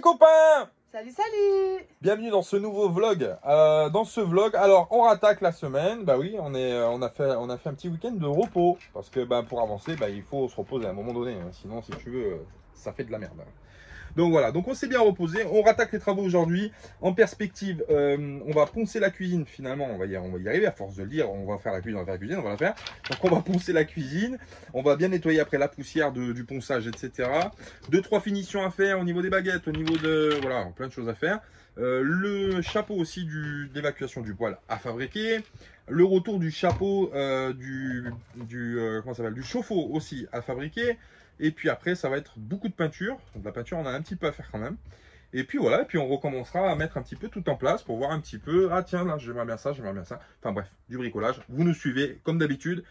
copains! Salut, salut! Bienvenue dans ce nouveau vlog. Dans ce vlog, alors on rattaque la semaine. Bah oui, on a fait un petit week-end de repos. Parce que pour avancer, il faut se reposer à un moment donné. Hein. Sinon, si tu veux, ça fait de la merde. Donc voilà, donc on s'est bien reposé. On rattaque les travaux aujourd'hui. En perspective, on va poncer la cuisine finalement. On va y arriver à force de le dire. On va faire la cuisine, on va la faire. Donc on va poncer la cuisine. On va bien nettoyer après la poussière du ponçage, etc. 2-3 finitions à faire au niveau des baguettes, au niveau de... Voilà, plein de choses à faire. Le chapeau aussi d'évacuation du poêle à fabriquer. Le retour du chapeau comment ça s'appelle, du chauffe-eau aussi à fabriquer. Et puis après, ça va être beaucoup de peinture. Donc la peinture, on a un petit peu à faire quand même. Et puis voilà, et puis on recommencera à mettre un petit peu tout en place pour voir un petit peu, ah tiens, là, j'aimerais bien ça, j'aimerais bien ça. Enfin bref, du bricolage. Vous nous suivez, comme d'habitude.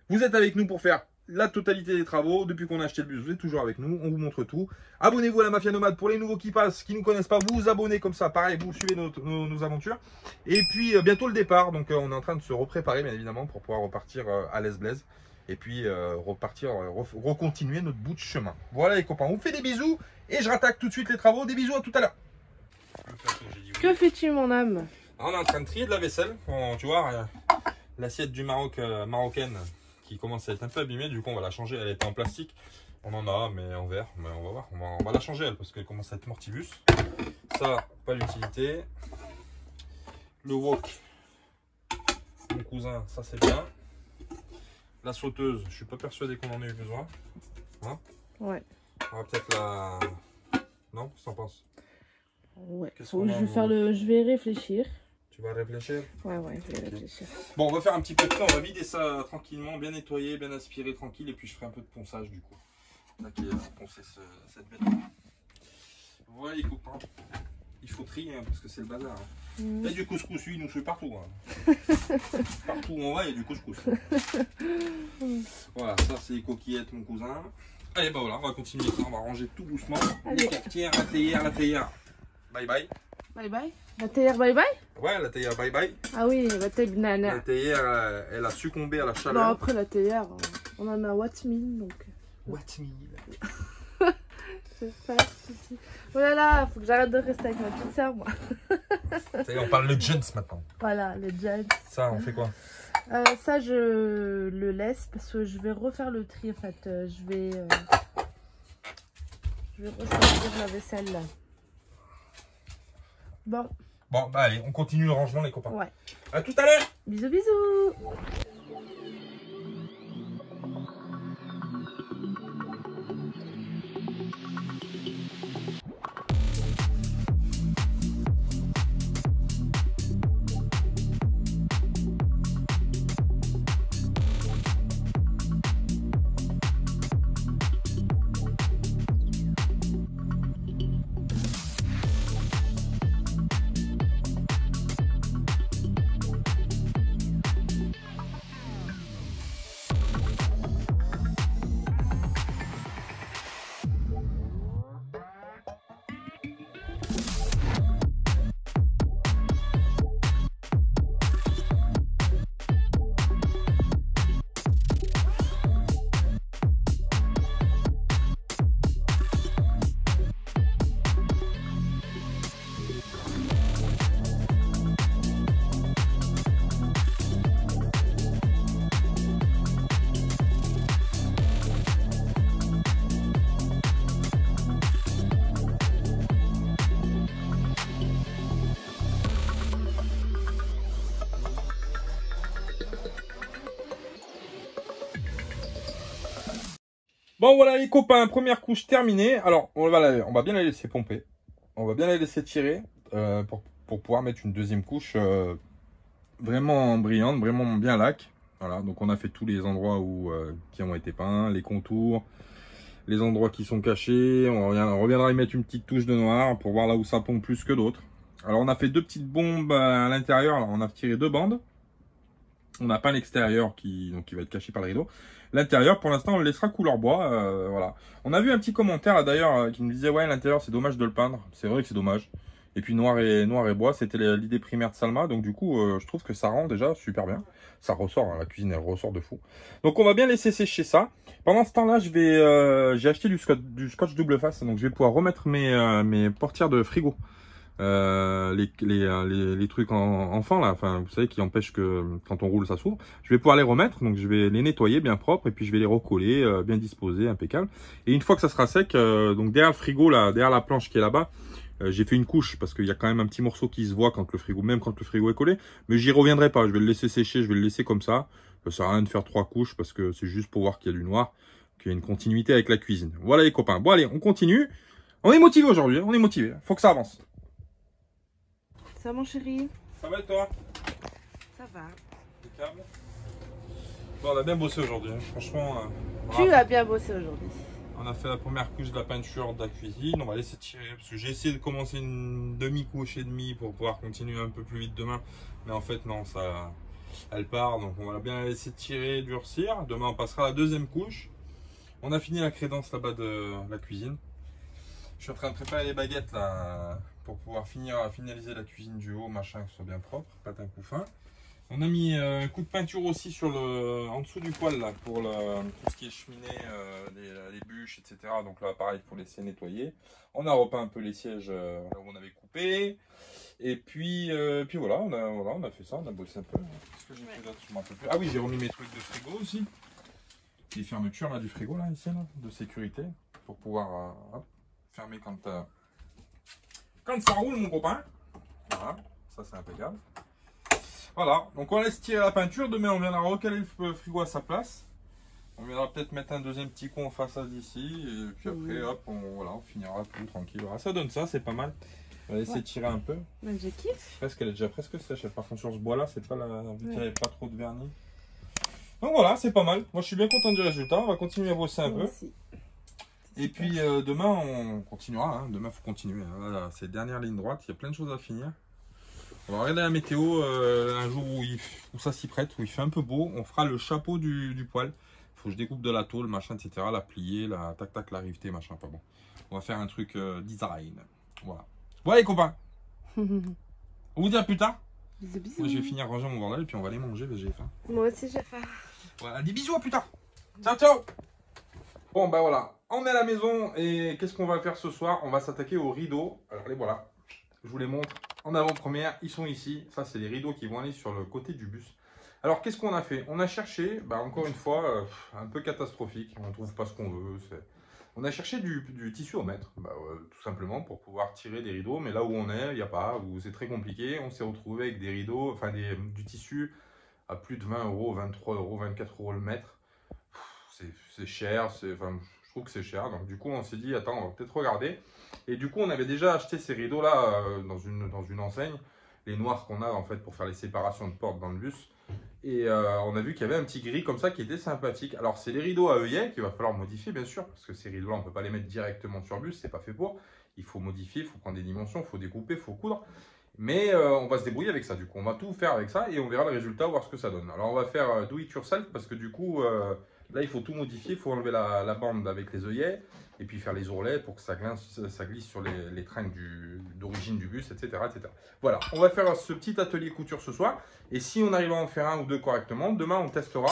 Vous êtes avec nous pour faire la totalité des travaux. Depuis qu'on a acheté le bus, vous êtes toujours avec nous. On vous montre tout. Abonnez-vous à la Mafia Nomade pour les nouveaux qui passent, qui ne nous connaissent pas. Vous vous abonnez comme ça, pareil, vous suivez nos aventures. Et puis bientôt le départ. Donc on est en train de se repréparer, bien évidemment, pour pouvoir repartir à l'Est-Blaise. Et puis recontinuer notre bout de chemin. Voilà les copains, on vous fait des bisous et je rattaque tout de suite les travaux. Des bisous, à tout à l'heure. Que fais-tu, mon âme? On est en train de trier de la vaisselle. Tu vois, l'assiette du Maroc marocaine qui commence à être un peu abîmée. Du coup, on va la changer. Elle était en plastique. On en a, mais en verre. Mais on va voir. On va la changer, elle, parce qu'elle commence à être mortibus. Ça, pas d'utilité. Le wok, mon cousin, ça c'est bien. La sauteuse, je suis pas persuadé qu'on en ait eu besoin. Hein? Ouais. On va peut-être la... Non, t'en penses? Ouais. Je vais réfléchir. Tu vas réfléchir? Ouais, je vais réfléchir. Bon, on va faire un petit peu de temps. On va vider ça tranquillement, bien nettoyer, bien aspirer, tranquille. Et puis je ferai un peu de ponçage du coup. Là qui est poncer cette bête. Voilà les copains. Il faut trier hein, parce que c'est le bazar. Hein. Il y a du couscous, lui, il nous suit partout. Hein. Partout où on va, il y a du couscous. Voilà, ça c'est les coquillettes, mon cousin. Allez, voilà, on va continuer ça, on va ranger tout doucement. Allez. Les cafetières, la théière. Bye bye. Bye bye. La théière, bye bye? Ouais, la théière, bye bye. Ah oui, la théière. La théière, elle a succombé à la Non, chaleur. après la théière, on en a Watt 1000 donc. What me? C'est pas souci. Voilà, faut que j'arrête de rester avec ma petite sœur, moi. Ça y est, on parle le Jones maintenant. Voilà, le jet. Ça, on fait quoi? Ça, je le laisse parce que je vais refaire le tri. En fait, je vais ressortir la vaisselle là. Bon. Bon, allez, on continue le rangement, les copains. Ouais. À tout à l'heure. Bisous, bisous. Bon voilà les copains, première couche terminée. Alors on va bien la laisser pomper. On va bien la laisser tirer pour pouvoir mettre une deuxième couche vraiment brillante, vraiment bien lac. Voilà, donc on a fait tous les endroits qui ont été peints, les contours, les endroits qui sont cachés. On reviendra y mettre une petite touche de noir pour voir là où ça pompe plus que d'autres. Alors on a fait deux petites bombes à l'intérieur. Alors on a tiré deux bandes. On a peint l'extérieur qui va être caché par le rideau. L'intérieur, pour l'instant, on le laissera couleur bois. Voilà. On a vu un petit commentaire là d'ailleurs qui nous disait ouais, l'intérieur c'est dommage de le peindre. C'est vrai que c'est dommage. Et puis noir et bois, c'était l'idée primaire de Salma. Donc du coup, je trouve que ça rend déjà super bien. Ça ressort, hein, la cuisine, elle ressort de fou. Donc on va bien laisser sécher ça. Pendant ce temps-là, j'ai acheté du scotch double face. Donc je vais pouvoir remettre mes portières de frigo. Les trucs en fin là, enfin vous savez qui empêchent que quand on roule ça s'ouvre. Je vais pouvoir les remettre, donc je vais les nettoyer bien propres et puis je vais les recoller bien disposés, impeccable. Et une fois que ça sera sec, donc derrière le frigo là, derrière la planche qui est là-bas, j'ai fait une couche parce qu'il y a quand même un petit morceau qui se voit quand le frigo, même quand le frigo est collé. Mais j'y reviendrai pas, je vais le laisser sécher, je vais le laisser comme ça. Ça sert à rien de faire 3 couches parce que c'est juste pour voir qu'il y a du noir, qu'il y a une continuité avec la cuisine. Voilà les copains. Bon allez, on continue. On est motivé aujourd'hui, on est motivé. Faut que ça avance. Ça, mon chéri? Ça va et toi? Ça va. Impeccable. Bon, on a bien bossé aujourd'hui, hein. Franchement. Tu as bien bossé aujourd'hui. On a fait la première couche de la peinture de la cuisine. On va laisser tirer parce que j'ai essayé de commencer une demi-couche et demie pour pouvoir continuer un peu plus vite demain. Mais en fait, non, ça, elle part. Donc, on va bien la laisser tirer, durcir. Demain, on passera à la deuxième couche. On a fini la crédence là-bas de la cuisine. Je suis en train de préparer les baguettes là pour pouvoir finaliser la cuisine du haut, machin, que ce soit bien propre, pas un coup fin. On a mis un coup de peinture aussi en dessous du poêle là pour tout ce qui est cheminée, les bûches, etc. Donc là, pareil, il faut laisser nettoyer. On a repeint un peu les sièges là où on avait coupé. Et puis voilà, on a fait ça, on a bossé un peu. Qu'est-ce que j'ai fait d'autre? Je m'en rappelle plus. Ah oui, j'ai remis mes trucs de frigo aussi. Les fermetures là du frigo là ici là, de sécurité pour pouvoir fermer quand ça roule mon copain. Voilà, ça c'est impeccable. Voilà, donc on laisse tirer la peinture. Demain on viendra recaler le frigo à sa place. On viendra peut-être mettre un deuxième petit con en façade ici. Et puis après hop, on finira tout tranquille. Voilà, ça donne ça, c'est pas mal. On va laisser tirer un peu. Mais je kiffe. Presque, elle est déjà presque sèche. Par contre sur ce bois là, c'est pas vu qu'il n'y avait pas trop de vernis. Donc voilà, c'est pas mal. Moi je suis bien content du résultat. On va continuer à bosser un peu. Aussi. Et puis demain on continuera, hein. Demain il faut continuer, hein. Voilà, c'est dernière ligne droite, il y a plein de choses à finir. On va regarder la météo un jour où ça s'y prête, où il fait un peu beau. On fera le chapeau du poêle. Il faut que je découpe de la tôle, machin, etc. La plier, la tac tac, la riveter, machin, pas bon. On va faire un truc design. Voilà. Bon allez copains. On vous dit à plus tard. Bisous, bisous. Moi je vais finir ranger mon bordel et puis on va aller manger parce que j'ai faim. Moi aussi j'ai faim. Voilà, des bisous, à plus tard. Ciao ciao. Bon bah voilà, on est à la maison et qu'est-ce qu'on va faire ce soir? On va s'attaquer aux rideaux. Alors les voilà, je vous les montre en avant-première, ils sont ici. Ça c'est les rideaux qui vont aller sur le côté du bus. Alors qu'est-ce qu'on a fait? On a cherché, encore une fois, un peu catastrophique, on ne trouve pas ce qu'on veut. On a cherché du tissu au mètre, tout simplement pour pouvoir tirer des rideaux. Mais là où on est, il n'y a pas, où c'est très compliqué. On s'est retrouvé avec des rideaux, enfin du tissu à plus de 20 €, 23 €, 24 € le mètre. C'est cher, je trouve que c'est cher. Donc du coup on s'est dit attends, on va peut-être regarder. Et du coup on avait déjà acheté ces rideaux là dans une enseigne, les noirs qu'on a en fait pour faire les séparations de portes dans le bus. Et on a vu qu'il y avait un petit gris comme ça qui était sympathique. Alors c'est les rideaux à œillet qu'il va falloir modifier bien sûr, parce que ces rideaux là on ne peut pas les mettre directement sur le bus, c'est pas fait pour. Il faut modifier, il faut prendre des dimensions, il faut découper, il faut coudre. Mais on va se débrouiller avec ça, du coup on va tout faire avec ça et on verra le résultat, voir ce que ça donne. Alors on va faire do it yourself parce que du coup là il faut tout modifier, il faut enlever la bande avec les œillets et puis faire les ourlets pour que ça glisse sur les trinques d'origine du bus, etc., etc. Voilà, on va faire ce petit atelier couture ce soir et si on arrive à en faire un ou deux correctement, demain on testera,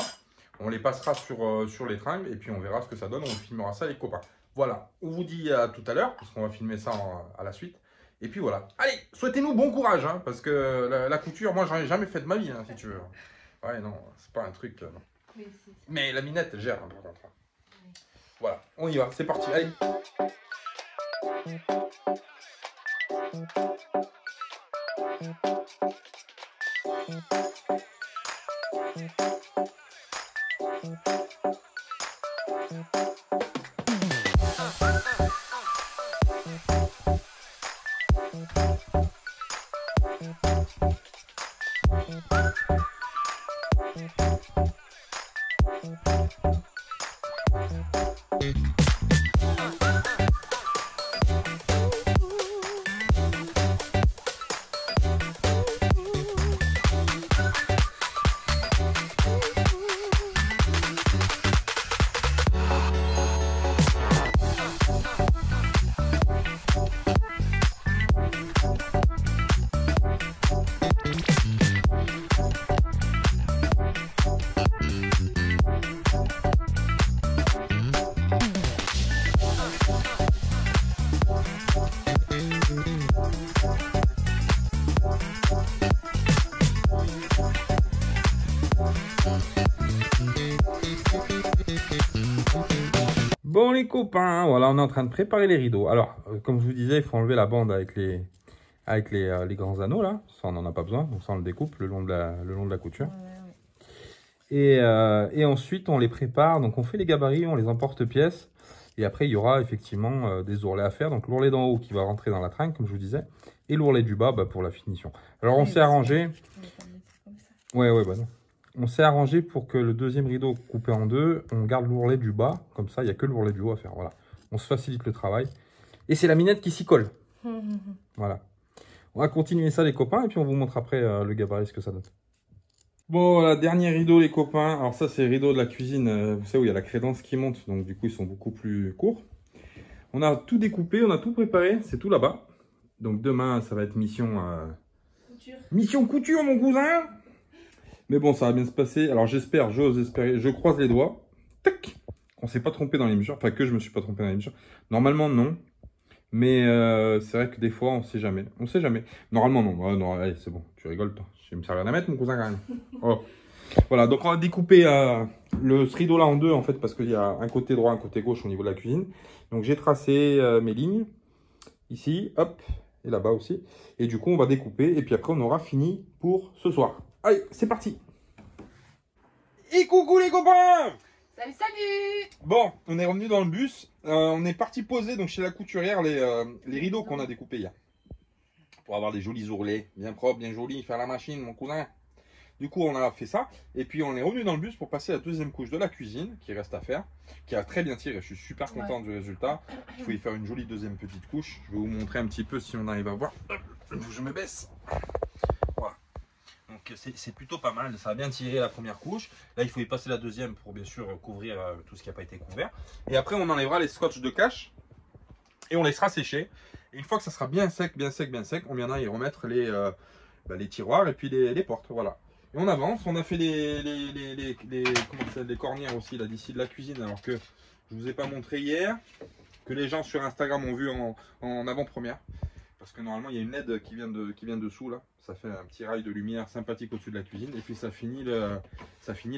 on les passera sur les tringles et puis on verra ce que ça donne, on filmera ça les copains. Voilà, on vous dit à tout à l'heure parce qu'on va filmer ça à la suite. Et puis voilà. Allez, souhaitez-nous bon courage, hein, parce que la couture, moi, j'en ai jamais fait de ma vie, hein, si tu veux. Ouais, non, c'est pas un truc... non. Oui, mais la minette, elle gère, hein, par contre. Voilà, on y va, c'est parti, allez. Bon les copains, voilà, on est en train de préparer les rideaux. Alors, comme je vous disais, il faut enlever la bande avec les grands anneaux là. Ça, on n'en a pas besoin, donc ça on le découpe le long de la couture. Et ensuite, on les prépare. Donc, on fait les gabarits, on les emporte pièces. Et après, il y aura effectivement des ourlets à faire. Donc, l'ourlet d'en haut qui va rentrer dans la trinque, comme je vous disais. Et l'ourlet du bas pour la finition. Alors, on s'est arrangé. Ouais, bah non. On s'est arrangé pour que le deuxième rideau coupé en deux, on garde l'ourlet du bas. Comme ça, il n'y a que l'ourlet du haut à faire. Voilà. On se facilite le travail. Et c'est la minette qui s'y colle. Voilà. On va continuer ça, les copains. Et puis, on vous montre après le gabarit, ce que ça donne. Bon, voilà, dernier rideau, les copains. Alors ça, c'est le rideau de la cuisine. Vous savez, où il y a la crédence qui monte. Donc, du coup, ils sont beaucoup plus courts. On a tout découpé, on a tout préparé. C'est tout là-bas. Donc, demain, ça va être mission... couture. Mission couture, mon cousin. Mais bon, ça va bien se passer. Alors, j'espère, j'ose espérer. Je croise les doigts. Tac. On s'est pas trompé dans les mesures. Enfin, que je me suis pas trompé dans les mesures. Normalement, non. Mais c'est vrai que des fois, on sait jamais. On sait jamais. Normalement, non. Non, allez, c'est bon. Tu rigoles, toi. Je vais me servir à mettre, mon cousin, quand même. Oh. Voilà, donc on va découper ce rideau-là en deux, en fait, parce qu'il y a un côté droit, un côté gauche au niveau de la cuisine. Donc, j'ai tracé mes lignes. Ici, hop. Et là-bas aussi. Et du coup, on va découper. Et puis après, on aura fini pour ce soir. Allez, c'est parti. Et coucou, les copains! Salut, salut! Bon, on est revenu dans le bus. On est parti poser donc chez la couturière les rideaux qu'on a découpés hier. Pour avoir des jolis ourlets, bien propres, bien jolis, faire la machine, mon cousin. Du coup, on a fait ça. Et puis, on est revenu dans le bus pour passer la deuxième couche de la cuisine, qui reste à faire, qui a très bien tiré. Je suis super content du résultat. Il faut y faire une jolie deuxième petite couche. Je vais vous montrer un petit peu si on arrive à voir. Je me baisse. Voilà. Donc, c'est plutôt pas mal. Ça a bien tiré la première couche. Là, il faut y passer la deuxième pour, bien sûr, couvrir tout ce qui n'a pas été couvert. Et après, on enlèvera les scotch de cache et on laissera sécher. Et une fois que ça sera bien sec, on viendra y remettre les tiroirs et puis les portes. Voilà. Et on avance. On a fait les cornières aussi là d'ici de la cuisine, alors que je vous ai pas montré hier, que les gens sur Instagram ont vu en avant-première. Parce que normalement il y a une LED qui vient dessous là. Ça fait un petit rail de lumière sympathique au-dessus de la cuisine. Et puis ça finit la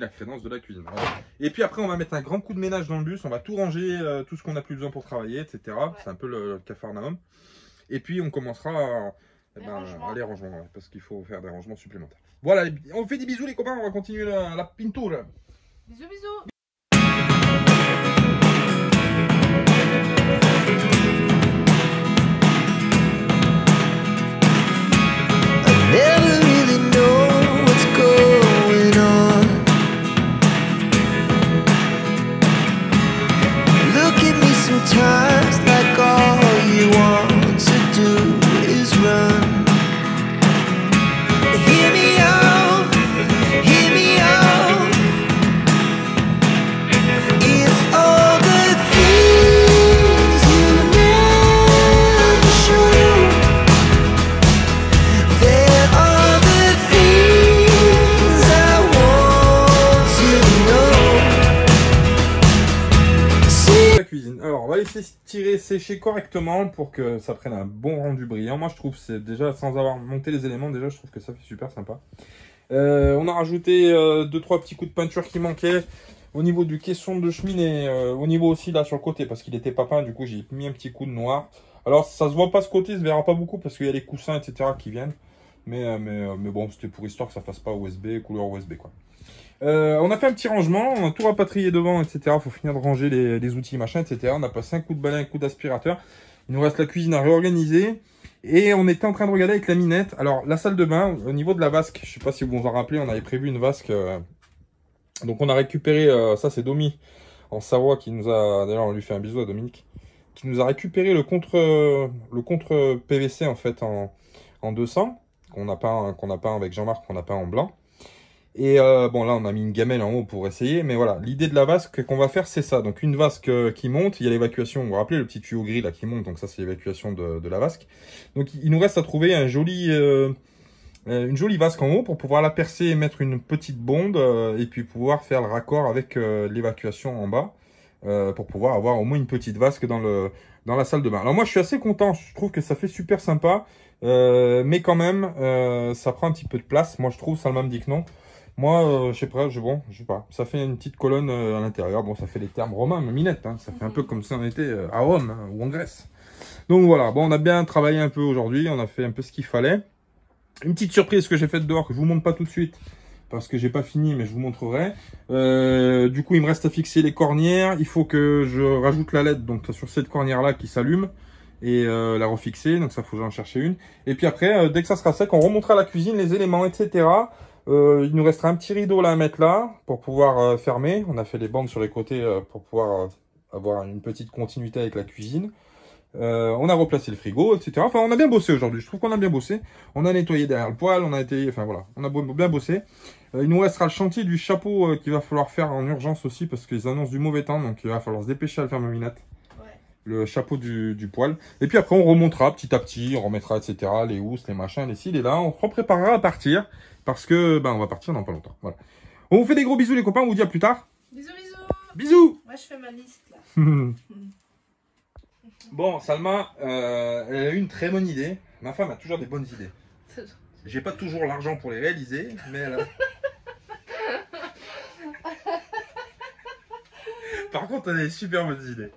crédence de la cuisine. Voilà. Et puis après on va mettre un grand coup de ménage dans le bus. On va tout ranger, tout ce qu'on n'a plus besoin pour travailler, etc. Ouais. C'est un peu le Capharnaüm. Et puis on commencera à les rangements, parce qu'il faut faire des rangements supplémentaires. Voilà, on fait des bisous les copains, on va continuer la pinture. Bisous, bisous. Never really know what's going on. Look at me sometimes like all you want to do is run. Hear me out, hear me out. It's all the things you never show. There are the things I want to know. See. La cuisine. Alors on va laisser tirer, sécher correctement pour que ça prenne un bon rendu brillant. Moi je trouve, c'est déjà sans avoir monté les éléments, déjà je trouve que ça fait super sympa. On a rajouté 2-3 petits coups de peinture qui manquaient au niveau du caisson de cheminée, au niveau aussi là sur le côté parce qu'il était pas peint, du coup j'ai mis un petit coup de noir. Alors ça se voit pas ce côté, ça se verra pas beaucoup parce qu'il y a les coussins etc qui viennent. Mais bon, c'était pour histoire que ça fasse pas USB, couleur USB quoi. On a fait un petit rangement, on a tout rapatrié devant, etc. Faut finir de ranger les outils, machin, etc. On a passé un coup de balai, un coup d'aspirateur. Il nous reste la cuisine à réorganiser. Et on était en train de regarder avec la minette. Alors, la salle de bain, au niveau de la vasque, je sais pas si vous vous en rappelez, on avait prévu une vasque. Donc, on a récupéré, ça c'est Domi, en Savoie, qui nous a, d'ailleurs on lui fait un bisou à Dominique, qui nous a récupéré le contre PVC en fait en 200, qu'on a peint avec Jean-Marc, qu'on a peint en blanc. Et bon là on a mis une gamelle en haut pour essayer, mais voilà, l'idée de la vasque qu'on va faire c'est ça, donc une vasque qui monte, il y a l'évacuation, vous vous rappelez le petit tuyau gris là qui monte, donc ça c'est l'évacuation de la vasque. Donc il nous reste à trouver une jolie vasque en haut pour pouvoir la percer et mettre une petite bonde et puis pouvoir faire le raccord avec l'évacuation en bas pour pouvoir avoir au moins une petite vasque dans dans la salle de bain. Alors moi, je suis assez content. Je trouve que ça fait super sympa. Mais quand même, ça prend un petit peu de place. Moi, je trouve, Salma me dit que non. Moi, je sais pas, je sais pas. Ça fait une petite colonne à l'intérieur. Bon, ça fait les termes romains, mais minette. Hein. Ça fait un peu comme si on était à Rome hein, ou en Grèce. Donc voilà, bon, on a bien travaillé un peu aujourd'hui. On a fait un peu ce qu'il fallait. Une petite surprise que j'ai faite dehors, que je vous montre pas tout de suite. Parce que j'ai pas fini, mais je vous montrerai. Du coup, il me reste à fixer les cornières. Il faut que je rajoute la LED donc sur cette cornière-là qui s'allume. Et la refixer. Donc ça, faut que j'en chercher une. Et puis après, dès que ça sera sec, on remontera à la cuisine, les éléments, etc. Il nous restera un petit rideau là à mettre là pour pouvoir fermer. On a fait les bandes sur les côtés pour pouvoir avoir une petite continuité avec la cuisine. On a replacé le frigo, etc. Enfin, on a bien bossé aujourd'hui. Je trouve qu'on a bien bossé. On a nettoyé derrière le poêle, on a été, enfin voilà, on a bien bossé. Il nous restera le chantier du chapeau qu'il va falloir faire en urgence aussi parce qu'ils annoncent du mauvais temps, donc il va falloir se dépêcher à le faire, Mominette. Le chapeau du poêle. Et puis après, on remontera petit à petit, on remettra, etc. Les housses, les machins, les ci, les là. On se préparera à partir parce que, ben, on va partir dans pas longtemps. Voilà. On vous fait des gros bisous, les copains. On vous dit à plus tard. Bisous, bisous. Bisous. Moi, je fais ma liste là. Bon, Salma, elle a eu une très bonne idée. Ma femme a toujours des bonnes idées. J'ai pas toujours l'argent pour les réaliser, mais elle a... Par contre, elle a des super bonnes idées.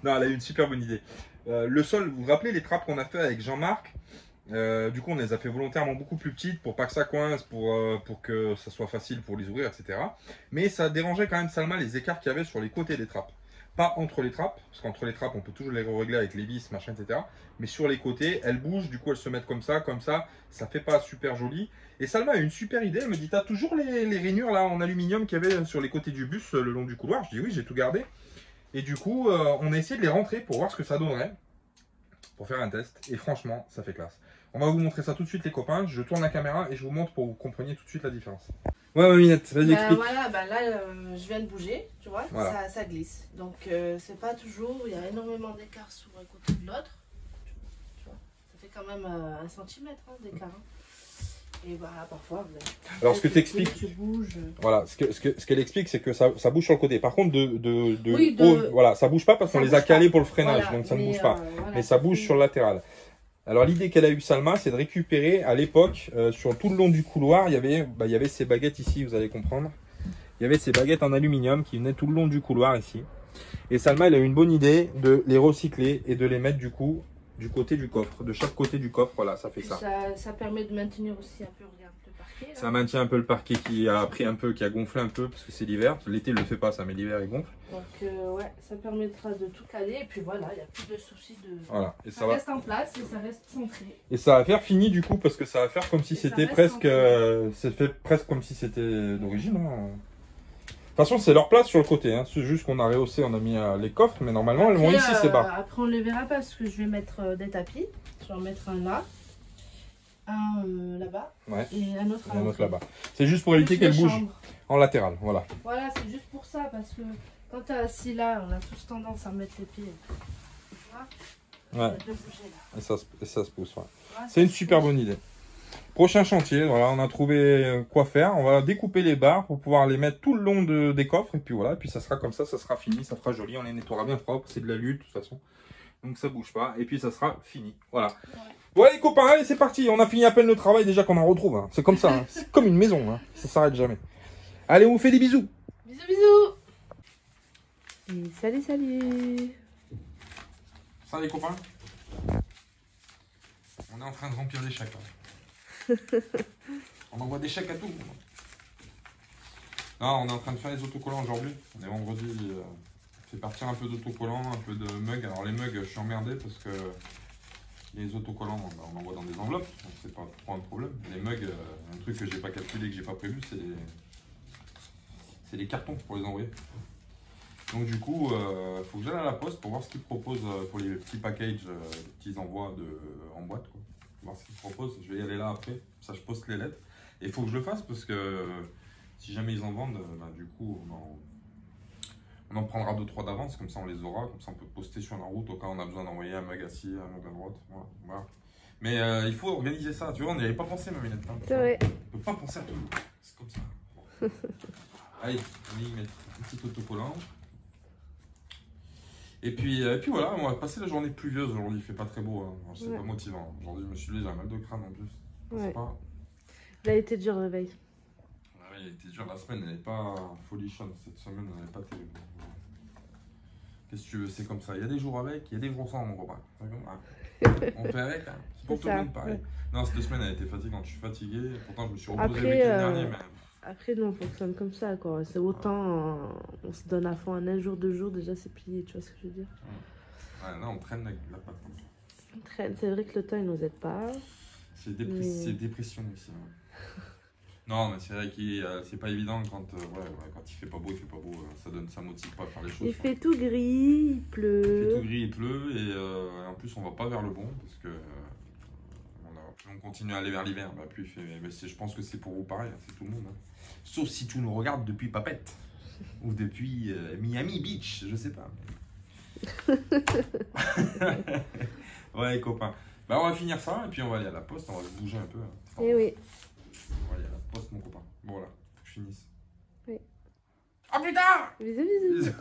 Non, elle a eu une super bonne idée. Le sol, vous vous rappelez les trappes qu'on a fait avec Jean-Marc? Du coup, on les a fait volontairement beaucoup plus petites pour pas que ça coince, pour que ça soit facile pour les ouvrir, etc. Mais ça dérangeait quand même Salma les écarts qu'il y avait sur les côtés des trappes. Pas entre les trappes, parce qu'entre les trappes, on peut toujours les régler avec les vis, machin, etc. Mais sur les côtés, elles bougent, du coup, elles se mettent comme ça fait pas super joli. Et Salma a eu une super idée, elle me dit, t'as toujours les rainures là en aluminium qu'il y avait sur les côtés du bus, le long du couloir? Je dis oui, j'ai tout gardé. Et du coup, on a essayé de les rentrer pour voir ce que ça donnerait, pour faire un test. Et franchement, ça fait classe. On va vous montrer ça tout de suite, les copains. Je tourne la caméra et je vous montre pour que vous compreniez tout de suite la différence. Ouais, Maminette, vas-y, explique. Voilà, là, je viens de bouger, tu vois, voilà. ça glisse. Donc, c'est pas toujours, il y a énormément d'écart sur un côté de l'autre. Tu vois, ça fait quand même 1 centimètre d'écart. Et voilà, parfois, alors ce que t'expliques, voilà, ce qu'elle explique, c'est que ça bouge sur le côté. Par contre, haut, voilà, ça bouge pas parce qu'on les a calés pour le freinage, voilà, donc ça ne bouge pas. Voilà, mais ça bouge sur le latéral. Alors l'idée qu'elle a eu Salma, c'est de récupérer à l'époque, sur tout le long du couloir, il y avait ces baguettes ici, vous allez comprendre. Il y avait ces baguettes en aluminium qui venaient tout le long du couloir ici. Et Salma, elle a eu une bonne idée de les recycler et de les mettre du coup du côté du coffre, de chaque côté du coffre, voilà, ça fait ça. Ça permet de maintenir aussi un peu, regarde, le parquet. Là. Ça maintient un peu le parquet qui a pris un peu, qui a gonflé un peu, parce que c'est l'hiver. L'été, il ne le fait pas, ça, mais l'hiver, il gonfle. Donc, ouais, ça permettra de tout caler, et puis voilà, il n'y a plus de soucis de... Voilà, et ça reste en place, et ça reste centré. Et ça va faire fini, du coup, parce que ça va faire comme si c'était presque... c'est fait presque comme si c'était d'origine, hein. De toute façon, c'est leur place sur le côté. Hein. C'est juste qu'on a rehaussé, on a mis les coffres, mais normalement, elles vont ici, c'est bas. Après, on ne les verra pas parce que je vais mettre des tapis. Je vais en mettre un là, un là-bas, ouais. Et un autre là-bas. C'est juste pour éviter qu'elles bougent en latéral. Voilà, voilà, c'est juste pour ça, parce que quand tu es assis là, on a tous tendance à mettre les pieds. Tu vois, ouais. De bouger, là. Et ça se pousse. Ouais. Ouais, c'est une super bonne idée. Prochain chantier, voilà, on a trouvé quoi faire. On va découper les barres pour pouvoir les mettre tout le long des coffres. Et puis voilà, et puis ça sera comme ça sera fini, ça fera joli. On les nettoiera bien propre, c'est de la lutte de toute façon. Donc ça bouge pas. Et puis ça sera fini. Voilà. Ouais. Bon les copains, allez c'est parti. On a fini à peine le travail déjà qu'on en retrouve. Hein. C'est comme ça, hein. C'est comme une maison. Hein. Ça s'arrête jamais. Allez, on vous fait des bisous. Bisous, bisous. Et salut, salut. Ça les copains. On est en train de remplir des chèques. On envoie des chèques à tout le monde. Non, on est en train de faire les autocollants aujourd'hui. On est vendredi. On fait partir un peu d'autocollants, un peu de mugs. Alors les mugs, je suis emmerdé parce que les autocollants, on envoie dans des enveloppes. Donc c'est pas trop un problème. Les mugs, un truc que j'ai pas calculé, que j'ai pas prévu, c'est les cartons pour les envoyer. Donc du coup, il faut que j'aille à la poste pour voir ce qu'ils proposent pour les petits packages, les petits envois en boîte, quoi. Voir ce qu'ils proposent. Je vais y aller là après. Ça, je poste les lettres. Et il faut que je le fasse parce que si jamais ils en vendent, bah, du coup, on en prendra 2-3 d'avance. Comme ça, on les aura. Comme ça, on peut poster sur la route au cas où on a besoin d'envoyer un mug assis, un mug à droite. Voilà. Mais il faut organiser ça. Tu vois, on n'y avait pas pensé, ma minette. Hein, c'est vrai. On peut pas penser à tout. C'est comme ça. Bon. Allez, on va y mettre un petit autocollant. Et puis voilà, on va passer la journée pluvieuse aujourd'hui, il fait pas très beau, hein. C'est pas motivant. Aujourd'hui, je me suis levé, j'ai un mal de crâne en plus. Ouais. Il a été dur le réveil. Ouais, il a été dur, la semaine, elle n'est pas folichonne, cette semaine, elle n'est pas terrible. Qu'est-ce que tu veux, c'est comme ça. Il y a des jours avec, il y a des jours sans, mon copain. On fait avec, hein. C'est pour tout le monde pareil. Non, cette semaine, elle a été fatigante, je suis fatigué. Pourtant, je me suis reposé le week-end dernier, mais... Après, nous, on fonctionne comme ça, quoi. C'est autant, on se donne à fond en un jour, 2 jours, déjà, c'est plié, tu vois ce que je veux dire? Ouais, là, on traîne avec la patte. On traîne, c'est vrai que le temps, il nous aide pas. C'est dépression ici. Ouais. Non, mais c'est vrai que c'est pas évident quand il fait pas beau, ça motive pas à faire les choses. Il fait tout gris, il pleut. Il fait tout gris, il pleut, et en plus, on va pas vers le bon, parce que plus on continue à aller vers l'hiver, bah, plus il fait. Mais je pense que c'est pour vous pareil, hein, c'est tout le monde. Hein. Sauf si tu nous regardes depuis Papette ou depuis Miami Beach, je sais pas. Ouais, copains. Bah, on va finir ça et puis on va aller à la poste, on va se bouger un peu. Hein. Eh oui. On va aller à la poste, mon copain. Bon, voilà, faut que je finisse. Oui. À plus tard! Bisous, bisous.